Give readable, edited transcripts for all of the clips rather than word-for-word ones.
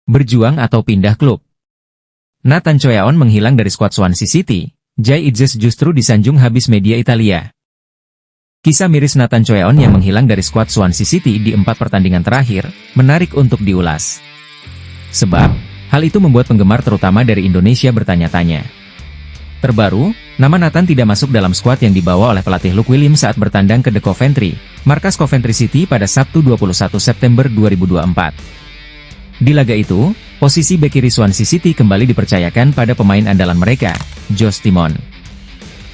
Berjuang atau pindah klub. Nathan Choeon menghilang dari skuad Swansea City. Jay Idzes justru disanjung habis media Italia. Kisah miris Nathan Choeon yang menghilang dari skuad Swansea City di 4 pertandingan terakhir, menarik untuk diulas. Sebab, hal itu membuat penggemar terutama dari Indonesia bertanya-tanya. Terbaru, nama Nathan tidak masuk dalam skuad yang dibawa oleh pelatih Luke Williams saat bertandang ke The Coventry, markas Coventry City pada Sabtu 21 September 2024. Di laga itu, posisi bek kiri Swansea City kembali dipercayakan pada pemain andalan mereka, Josh Timon.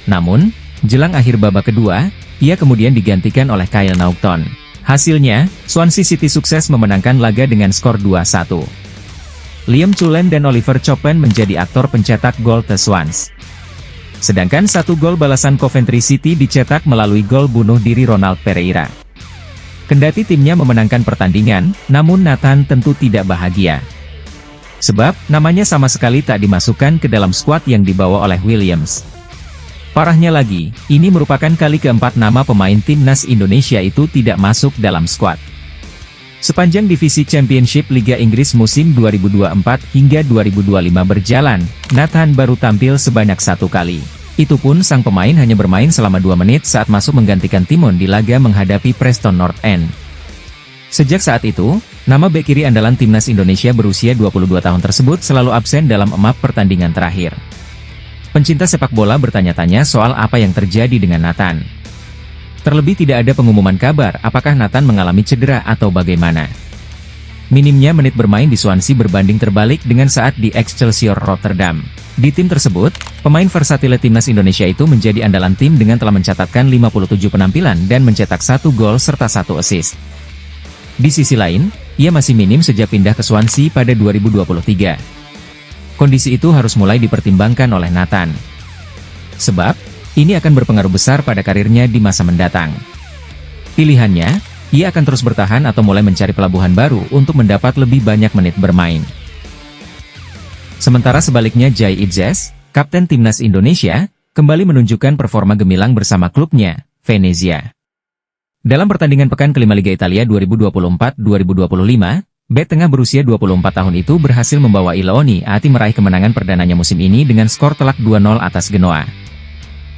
Namun, jelang akhir babak kedua, ia kemudian digantikan oleh Kyle Naughton. Hasilnya, Swansea City sukses memenangkan laga dengan skor 2-1. Liam Cullen dan Oliver Chopin menjadi aktor pencetak gol The Swans. Sedangkan 1 gol balasan Coventry City dicetak melalui gol bunuh diri Ronald Pereira. Kendati timnya memenangkan pertandingan, namun Nathan tentu tidak bahagia. Sebab, namanya sama sekali tak dimasukkan ke dalam skuad yang dibawa oleh Williams. Parahnya lagi, ini merupakan kali keempat nama pemain timnas Indonesia itu tidak masuk dalam skuad. Sepanjang divisi Championship Liga Inggris musim 2024 hingga 2025 berjalan, Nathan baru tampil sebanyak 1 kali. Itu pun sang pemain hanya bermain selama 2 menit saat masuk menggantikan Timon di laga menghadapi Preston North End. Sejak saat itu, nama bek kiri andalan timnas Indonesia berusia 22 tahun tersebut selalu absen dalam 4 pertandingan terakhir. Pencinta sepak bola bertanya-tanya soal apa yang terjadi dengan Nathan. Terlebih tidak ada pengumuman kabar apakah Nathan mengalami cedera atau bagaimana. Minimnya menit bermain di Swansea berbanding terbalik dengan saat di Excelsior Rotterdam. Di tim tersebut, pemain versatil timnas Indonesia itu menjadi andalan tim dengan telah mencatatkan 57 penampilan dan mencetak 1 gol serta 1 assist. Di sisi lain, ia masih minim sejak pindah ke Swansea pada 2023. Kondisi itu harus mulai dipertimbangkan oleh Nathan. Sebab, ini akan berpengaruh besar pada karirnya di masa mendatang. Pilihannya, ia akan terus bertahan atau mulai mencari pelabuhan baru untuk mendapat lebih banyak menit bermain. Sementara sebaliknya Jay Idzes, kapten timnas Indonesia, kembali menunjukkan performa gemilang bersama klubnya, Venezia. Dalam pertandingan pekan kelima Liga Italia 2024-2025, bek tengah berusia 24 tahun itu berhasil membawa I Leoni Ati meraih kemenangan perdananya musim ini dengan skor telak 2-0 atas Genoa.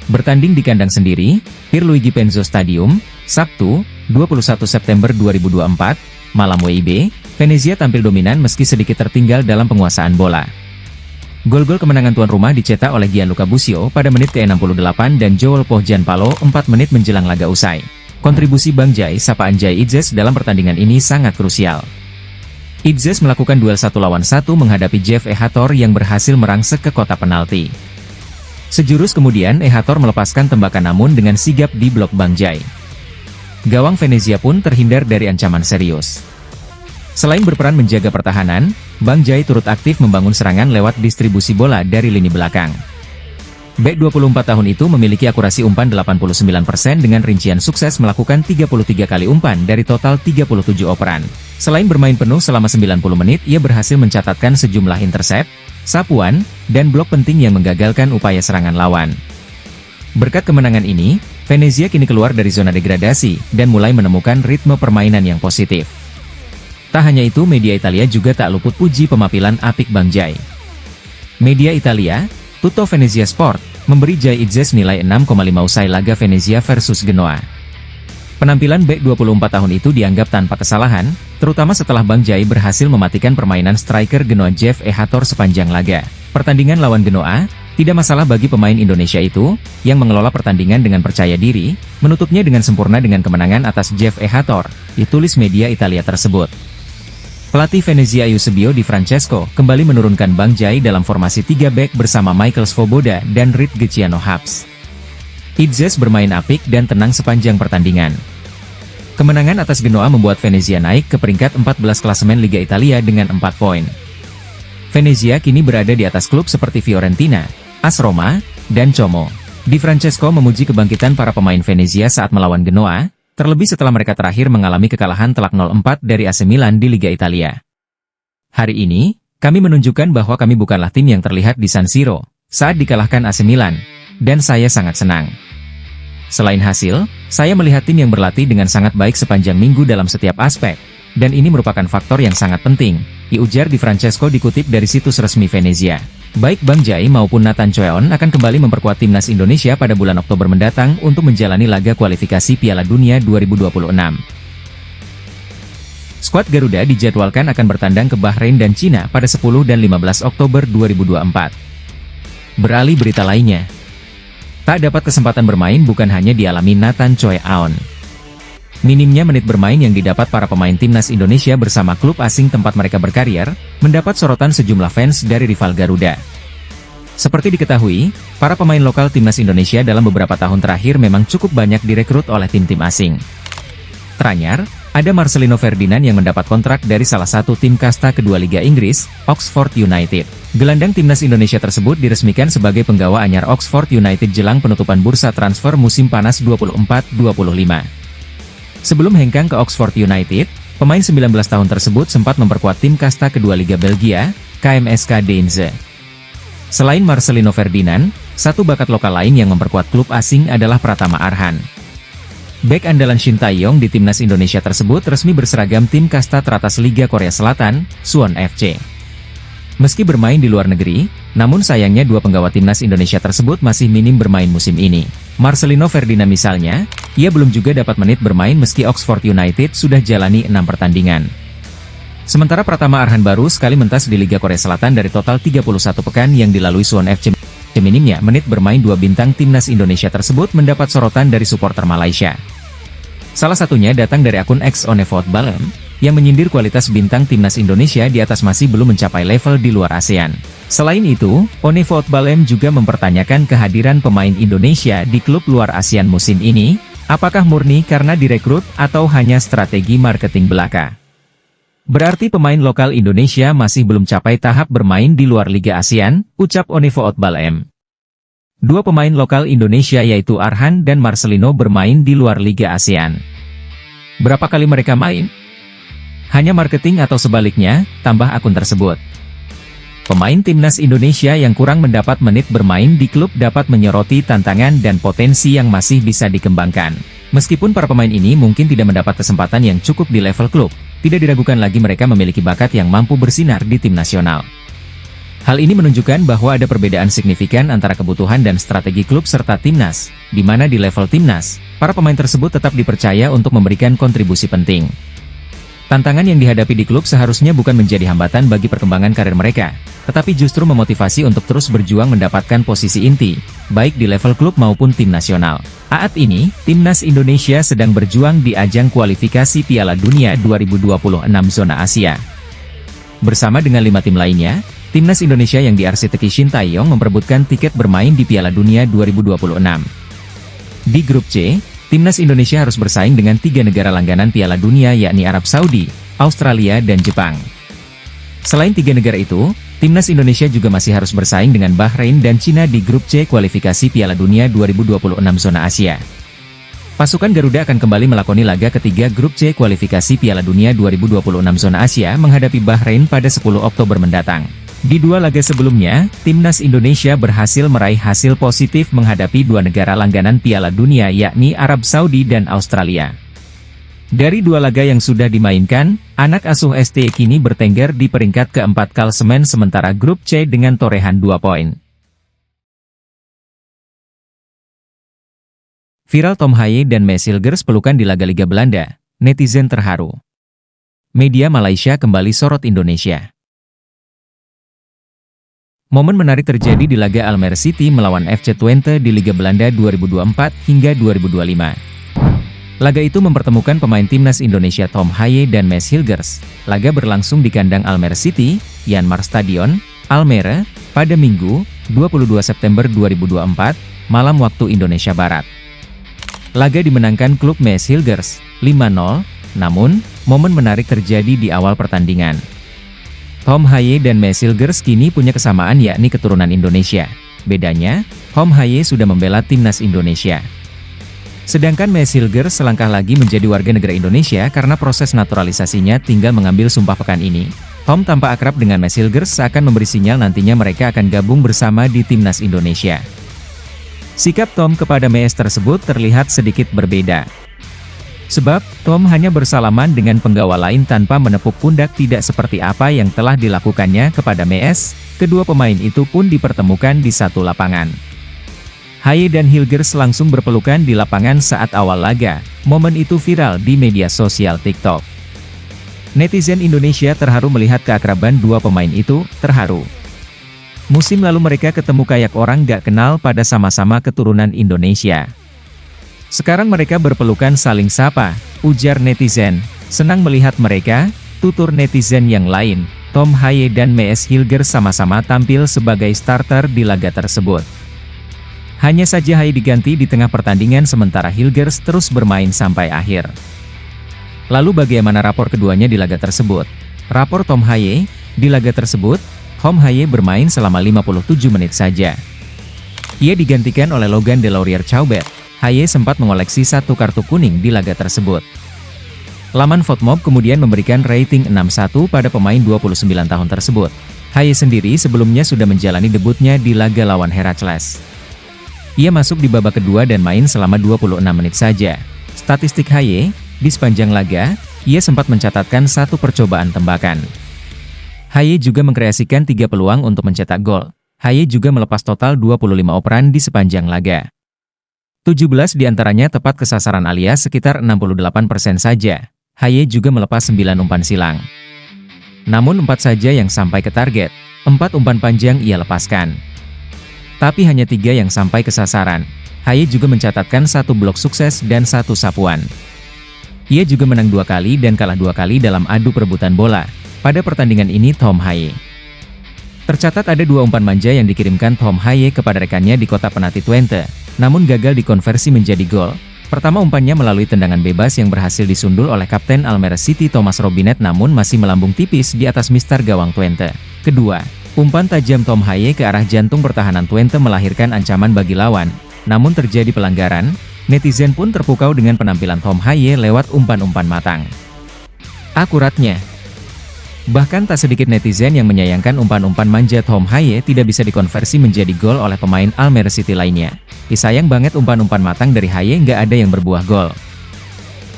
Bertanding di kandang sendiri, Pierluigi Penzo Stadium, Sabtu, 21 September 2024, malam WIB, Venezia tampil dominan meski sedikit tertinggal dalam penguasaan bola. Gol-gol kemenangan tuan rumah dicetak oleh Gianluca Busio pada menit ke-68 dan Joel Pohjanpalo 4 menit menjelang laga usai. Kontribusi Bang Jay sapaan Jay Idzes dalam pertandingan ini sangat krusial. Idzes melakukan duel 1 lawan 1 menghadapi Jeff Ehator yang berhasil merangsek ke kotak penalti. Sejurus kemudian Ehator melepaskan tembakan namun dengan sigap di blok Bang Jay. Gawang Venezia pun terhindar dari ancaman serius. Selain berperan menjaga pertahanan, Bang Jay turut aktif membangun serangan lewat distribusi bola dari lini belakang. Bek 24 tahun itu memiliki akurasi umpan 89% dengan rincian sukses melakukan 33 kali umpan dari total 37 operan. Selain bermain penuh selama 90 menit, ia berhasil mencatatkan sejumlah intercept, sapuan, dan blok penting yang menggagalkan upaya serangan lawan. Berkat kemenangan ini, Venezia kini keluar dari zona degradasi dan mulai menemukan ritme permainan yang positif. Tak hanya itu, media Italia juga tak luput puji pemapilan apik Bang Jay. Media Italia, Tutto Venezia Sport, memberi Jay Idzes nilai 6,5 usai laga Venezia versus Genoa. Penampilan bek 24 tahun itu dianggap tanpa kesalahan, terutama setelah Bang Jay berhasil mematikan permainan striker Genoa Jeff Ehator sepanjang laga. Pertandingan lawan Genoa, tidak masalah bagi pemain Indonesia itu, yang mengelola pertandingan dengan percaya diri, menutupnya dengan sempurna dengan kemenangan atas Jeff Ehator, ditulis media Italia tersebut. Pelatih Venezia Eusebio Di Francesco kembali menurunkan Bang Jay dalam formasi 3 bek bersama Michael Svoboda dan Rit Geciano Habs. Idzes bermain apik dan tenang sepanjang pertandingan. Kemenangan atas Genoa membuat Venezia naik ke peringkat 14 klasemen Liga Italia dengan 4 poin. Venezia kini berada di atas klub seperti Fiorentina, AS Roma, dan Como. Di Francesco memuji kebangkitan para pemain Venezia saat melawan Genoa, Terlebih setelah mereka terakhir mengalami kekalahan telak 0-4 dari AC Milan di Liga Italia. Hari ini, kami menunjukkan bahwa kami bukanlah tim yang terlihat di San Siro saat dikalahkan AC Milan, dan saya sangat senang. Selain hasil, saya melihat tim yang berlatih dengan sangat baik sepanjang minggu dalam setiap aspek, dan ini merupakan faktor yang sangat penting, diujar Di Francesco dikutip dari situs resmi Venezia. Baik Bang Jai maupun Nathan Choeon akan kembali memperkuat timnas Indonesia pada bulan Oktober mendatang untuk menjalani laga kualifikasi Piala Dunia 2026. Skuad Garuda dijadwalkan akan bertandang ke Bahrain dan Cina pada 10 dan 15 Oktober 2024. Beralih berita lainnya. Tak dapat kesempatan bermain bukan hanya dialami Nathan Choeon. Minimnya menit bermain yang didapat para pemain timnas Indonesia bersama klub asing tempat mereka berkarir, mendapat sorotan sejumlah fans dari rival Garuda. Seperti diketahui, para pemain lokal timnas Indonesia dalam beberapa tahun terakhir memang cukup banyak direkrut oleh tim-tim asing. Teranyar, ada Marcelino Ferdinand yang mendapat kontrak dari salah satu tim kasta kedua Liga Inggris, Oxford United. Gelandang timnas Indonesia tersebut diresmikan sebagai penggawa anyar Oxford United jelang penutupan bursa transfer musim panas 24-25. Sebelum hengkang ke Oxford United, pemain 19 tahun tersebut sempat memperkuat tim kasta kedua Liga Belgia, KMSK Deinze. Selain Marcelino Ferdinand, satu bakat lokal lain yang memperkuat klub asing adalah Pratama Arhan. Bek andalan Shin Tae-yong di timnas Indonesia tersebut resmi berseragam tim kasta teratas Liga Korea Selatan, Suwon FC. Meski bermain di luar negeri, namun sayangnya dua penggawa timnas Indonesia tersebut masih minim bermain musim ini. Marcelino Ferdinand misalnya, ia belum juga dapat menit bermain meski Oxford United sudah jalani 6 pertandingan. Sementara Pratama Arhan baru sekali mentas di Liga Korea Selatan dari total 31 pekan yang dilalui Suwon FC. Minimnya menit bermain dua bintang timnas Indonesia tersebut mendapat sorotan dari supporter Malaysia. Salah satunya datang dari akun X Onefootballem, yang menyindir kualitas bintang timnas Indonesia di atas masih belum mencapai level di luar ASEAN. Selain itu, Onefootballem juga mempertanyakan kehadiran pemain Indonesia di klub luar ASEAN musim ini, apakah murni karena direkrut atau hanya strategi marketing belaka. Berarti pemain lokal Indonesia masih belum capai tahap bermain di luar Liga ASEAN, ucap Onefootballem. Dua pemain lokal Indonesia yaitu Arhan dan Marcelino bermain di luar Liga ASEAN. Berapa kali mereka main? Hanya marketing atau sebaliknya, tambah akun tersebut. Pemain timnas Indonesia yang kurang mendapat menit bermain di klub dapat menyoroti tantangan dan potensi yang masih bisa dikembangkan. Meskipun para pemain ini mungkin tidak mendapat kesempatan yang cukup di level klub, tidak diragukan lagi mereka memiliki bakat yang mampu bersinar di tim nasional. Hal ini menunjukkan bahwa ada perbedaan signifikan antara kebutuhan dan strategi klub serta timnas, di mana di level timnas, para pemain tersebut tetap dipercaya untuk memberikan kontribusi penting. Tantangan yang dihadapi di klub seharusnya bukan menjadi hambatan bagi perkembangan karir mereka, tetapi justru memotivasi untuk terus berjuang mendapatkan posisi inti, baik di level klub maupun tim nasional. Saat ini, timnas Indonesia sedang berjuang di ajang kualifikasi Piala Dunia 2026 zona Asia. Bersama dengan 5 tim lainnya, timnas Indonesia yang diarsiteki Shin Tae-yong memperebutkan tiket bermain di Piala Dunia 2026. Di grup C, timnas Indonesia harus bersaing dengan 3 negara langganan Piala Dunia yakni Arab Saudi, Australia dan Jepang. Selain 3 negara itu, timnas Indonesia juga masih harus bersaing dengan Bahrain dan Cina di grup C kualifikasi Piala Dunia 2026 zona Asia. Pasukan Garuda akan kembali melakoni laga ketiga grup C kualifikasi Piala Dunia 2026 zona Asia menghadapi Bahrain pada 10 Oktober mendatang. Di 2 laga sebelumnya, timnas Indonesia berhasil meraih hasil positif menghadapi 2 negara langganan Piala Dunia yakni Arab Saudi dan Australia. Dari 2 laga yang sudah dimainkan, anak asuh ST kini bertengger di peringkat keempat klasemen sementara grup C dengan torehan 2 poin. Viral Tom Haye dan Mes Hilgers pelukan di laga Liga Belanda, netizen terharu. Media Malaysia kembali sorot Indonesia. Momen menarik terjadi di laga Almere City melawan FC Twente di Liga Belanda 2024 hingga 2025. Laga itu mempertemukan pemain timnas Indonesia Tom Haye dan Mes Hilgers. Laga berlangsung di kandang Almere City, Yanmar Stadion, Almere, pada Minggu, 22 September 2024, malam waktu Indonesia Barat. Laga dimenangkan klub Mes Hilgers, 5-0, namun, momen menarik terjadi di awal pertandingan. Tom Haye dan Mes Hilgers kini punya kesamaan yakni keturunan Indonesia. Bedanya, Tom Haye sudah membela timnas Indonesia. Sedangkan Maes Hilgers selangkah lagi menjadi warga negara Indonesia karena proses naturalisasinya tinggal mengambil sumpah pekan ini. Tom tampak akrab dengan Maes Hilgers seakan memberi sinyal nantinya mereka akan gabung bersama di timnas Indonesia. Sikap Tom kepada Maes tersebut terlihat sedikit berbeda. Sebab, Tom hanya bersalaman dengan penggawa lain tanpa menepuk pundak tidak seperti apa yang telah dilakukannya kepada Maes. Kedua pemain itu pun dipertemukan di satu lapangan. Haye dan Hilgers langsung berpelukan di lapangan saat awal laga. Momen itu viral di media sosial TikTok. Netizen Indonesia terharu melihat keakraban dua pemain itu, terharu. Musim lalu mereka ketemu kayak orang gak kenal pada sama-sama keturunan Indonesia. Sekarang mereka berpelukan saling sapa, ujar netizen. Senang melihat mereka, tutur netizen yang lain. Tom Haye dan Maes Hilgers sama-sama tampil sebagai starter di laga tersebut. Hanya saja Haye diganti di tengah pertandingan sementara Hilgers terus bermain sampai akhir. Lalu bagaimana rapor keduanya di laga tersebut? Rapor Tom Haye, di laga tersebut, Tom Haye bermain selama 57 menit saja. Ia digantikan oleh Logan Deslauriers-Chaubert. Haye sempat mengoleksi satu kartu kuning di laga tersebut. Laman Fotmob kemudian memberikan rating 6,1 pada pemain 29 tahun tersebut. Haye sendiri sebelumnya sudah menjalani debutnya di laga lawan Heracles. Ia masuk di babak kedua dan main selama 26 menit saja. Statistik Haye, di sepanjang laga, ia sempat mencatatkan satu percobaan tembakan. Haye juga mengkreasikan 3 peluang untuk mencetak gol. Haye juga melepas total 25 operan di sepanjang laga. 17 diantaranya tepat kesasaran alias sekitar 68% saja. Haye juga melepas 9 umpan silang. Namun 4 saja yang sampai ke target, 4 umpan panjang ia lepaskan. Tapi hanya 3 yang sampai ke sasaran. Haye juga mencatatkan 1 blok sukses dan 1 sapuan. Ia juga menang 2 kali dan kalah 2 kali dalam adu perebutan bola. Pada pertandingan ini Tom Haye tercatat ada 2 umpan manja yang dikirimkan Tom Haye kepada rekannya di kota penalti Twente, namun gagal dikonversi menjadi gol. Pertama umpannya melalui tendangan bebas yang berhasil disundul oleh Kapten Almere City Thomas Robinet namun masih melambung tipis di atas mister gawang Twente. Kedua, umpan tajam Tom Haye ke arah jantung pertahanan Twente melahirkan ancaman bagi lawan, namun terjadi pelanggaran. Netizen pun terpukau dengan penampilan Tom Haye lewat umpan-umpan matang. Akuratnya. Bahkan tak sedikit netizen yang menyayangkan umpan-umpan manja Tom Haye tidak bisa dikonversi menjadi gol oleh pemain Almere City lainnya. Sayang banget umpan-umpan matang dari Haye nggak ada yang berbuah gol.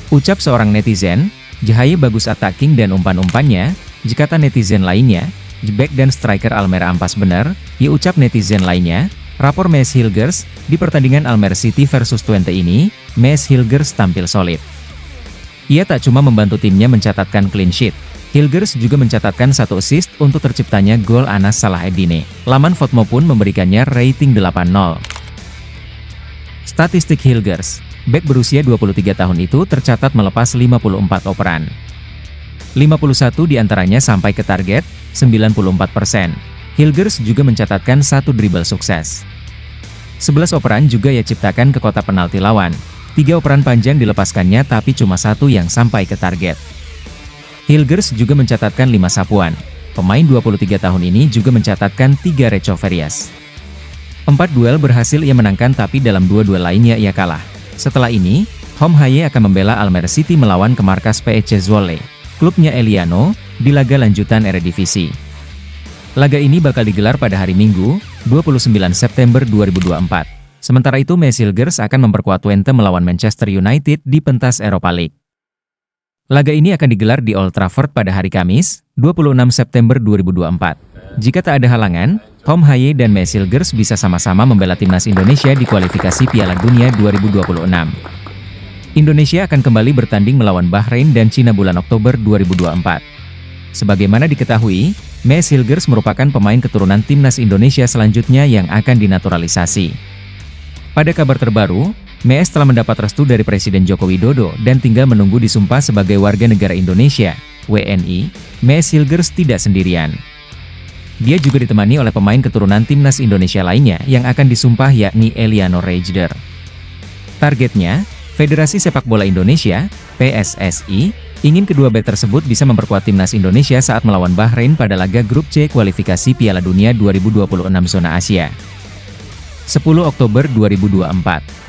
Ucap seorang netizen, Haye bagus attacking dan umpan-umpannya, jika netizen lainnya, back dan striker Almere ampas bener, ya ucap netizen lainnya. Rapor Maes Hilgers, di pertandingan Almere City versus Twente ini, Maes Hilgers tampil solid. Ia tak cuma membantu timnya mencatatkan clean sheet, Hilgers juga mencatatkan 1 assist untuk terciptanya gol Anas Salaheddine. Laman Fotmo pun memberikannya rating 8,0. Statistik Hilgers, bek berusia 23 tahun itu tercatat melepas 54 operan. 51 diantaranya sampai ke target, 94%. Hilgers juga mencatatkan 1 dribble sukses. 11 operan juga ia ciptakan ke kotak penalti lawan. 3 operan panjang dilepaskannya tapi cuma 1 yang sampai ke target. Hilgers juga mencatatkan 5 sapuan. Pemain 23 tahun ini juga mencatatkan 3 recoveries. 4 duel berhasil ia menangkan tapi dalam 2 duel lainnya ia kalah. Setelah ini, Tom Haye akan membela Almere City melawan ke markas PSC Zwolle, klubnya Eliano, di laga lanjutan Eredivisie. Laga ini bakal digelar pada hari Minggu, 29 September 2024. Sementara itu Maes Hilgers akan memperkuat Twente melawan Manchester United di pentas Europa League. Laga ini akan digelar di Old Trafford pada hari Kamis, 26 September 2024. Jika tak ada halangan, Tom Haye dan Maes Hilgers bisa sama-sama membela timnas Indonesia di kualifikasi Piala Dunia 2026. Indonesia akan kembali bertanding melawan Bahrain dan Cina bulan Oktober 2024. Sebagaimana diketahui, Maes Hilgers merupakan pemain keturunan timnas Indonesia selanjutnya yang akan dinaturalisasi. Pada kabar terbaru, Maes telah mendapat restu dari Presiden Joko Widodo dan tinggal menunggu disumpah sebagai warga negara Indonesia, WNI. Maes Hilgers tidak sendirian. Dia juga ditemani oleh pemain keturunan timnas Indonesia lainnya yang akan disumpah yakni Eliano Reijder. Targetnya, Federasi Sepak Bola Indonesia, PSSI, ingin kedua bek tersebut bisa memperkuat timnas Indonesia saat melawan Bahrain pada laga grup C kualifikasi Piala Dunia 2026 zona Asia. 10 Oktober 2024.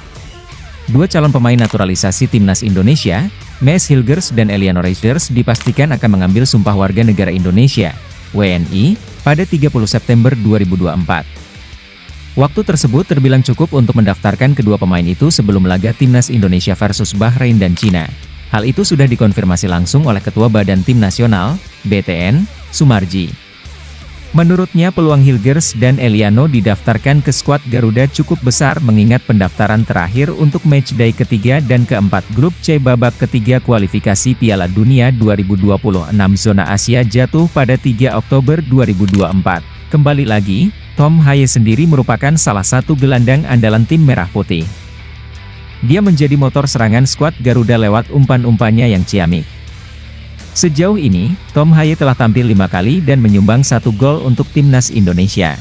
Dua calon pemain naturalisasi timnas Indonesia, Maes Hilgers dan Eliano Reijers dipastikan akan mengambil sumpah warga negara Indonesia, WNI, pada 30 September 2024. Waktu tersebut terbilang cukup untuk mendaftarkan kedua pemain itu sebelum laga timnas Indonesia versus Bahrain dan Cina. Hal itu sudah dikonfirmasi langsung oleh Ketua Badan Tim Nasional, BTN, Sumarji. Menurutnya peluang Hilgers dan Eliano didaftarkan ke skuad Garuda cukup besar mengingat pendaftaran terakhir untuk matchday ketiga dan keempat grup C babak ketiga kualifikasi Piala Dunia 2026 zona Asia jatuh pada 3 Oktober 2024. Kembali lagi, Tom Haye sendiri merupakan salah satu gelandang andalan tim Merah Putih. Dia menjadi motor serangan skuad Garuda lewat umpan-umpannya yang ciamik. Sejauh ini, Tom Haye telah tampil 5 kali dan menyumbang 1 gol untuk timnas Indonesia.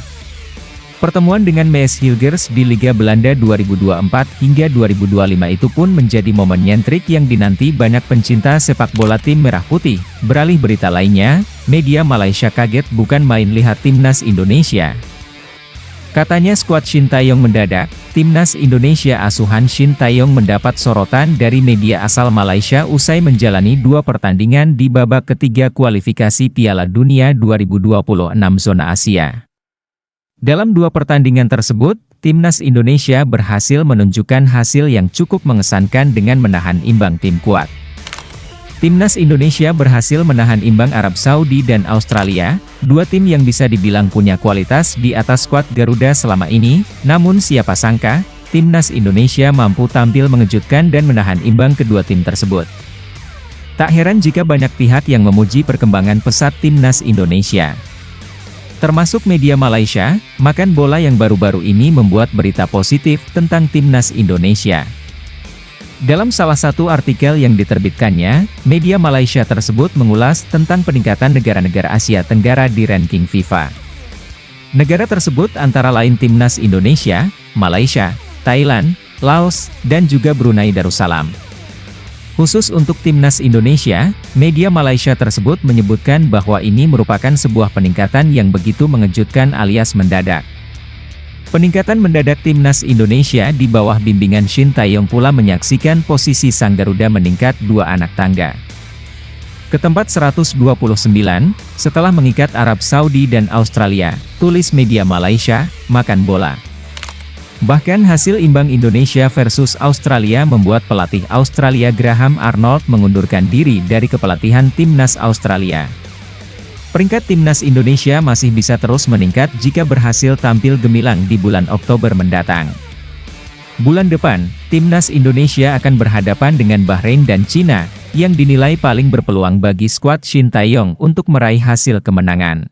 Pertemuan dengan Maes Hilgers di Liga Belanda 2024 hingga 2025 itu pun menjadi momen nyentrik yang dinanti banyak pencinta sepak bola tim Merah Putih. Beralih berita lainnya, media Malaysia kaget bukan main lihat timnas Indonesia. Katanya skuad Shin Taeyong mendadak, timnas Indonesia asuhan Shin Taeyong mendapat sorotan dari media asal Malaysia usai menjalani 2 pertandingan di babak ketiga kualifikasi Piala Dunia 2026 zona Asia. Dalam 2 pertandingan tersebut, timnas Indonesia berhasil menunjukkan hasil yang cukup mengesankan dengan menahan imbang tim kuat. Timnas Indonesia berhasil menahan imbang Arab Saudi dan Australia, 2 tim yang bisa dibilang punya kualitas di atas skuad Garuda selama ini, namun siapa sangka, timnas Indonesia mampu tampil mengejutkan dan menahan imbang kedua tim tersebut. Tak heran jika banyak pihak yang memuji perkembangan pesat timnas Indonesia. Termasuk media Malaysia, Makan Bola yang baru-baru ini membuat berita positif tentang timnas Indonesia. Dalam salah satu artikel yang diterbitkannya, media Malaysia tersebut mengulas tentang peningkatan negara-negara Asia Tenggara di ranking FIFA. Negara tersebut antara lain timnas Indonesia, Malaysia, Thailand, Laos, dan juga Brunei Darussalam. Khusus untuk timnas Indonesia, media Malaysia tersebut menyebutkan bahwa ini merupakan sebuah peningkatan yang begitu mengejutkan alias mendadak. Peningkatan mendadak timnas Indonesia di bawah bimbingan Shin Taeyong pula menyaksikan posisi sang Garuda meningkat 2 anak tangga. Ke tempat 129, setelah mengikat Arab Saudi dan Australia, tulis media Malaysia, Makan Bola. Bahkan hasil imbang Indonesia versus Australia membuat pelatih Australia Graham Arnold mengundurkan diri dari kepelatihan timnas Australia. Peringkat timnas Indonesia masih bisa terus meningkat jika berhasil tampil gemilang di bulan Oktober mendatang. Bulan depan, timnas Indonesia akan berhadapan dengan Bahrain dan Cina, yang dinilai paling berpeluang bagi skuad Shin Taeyong untuk meraih hasil kemenangan.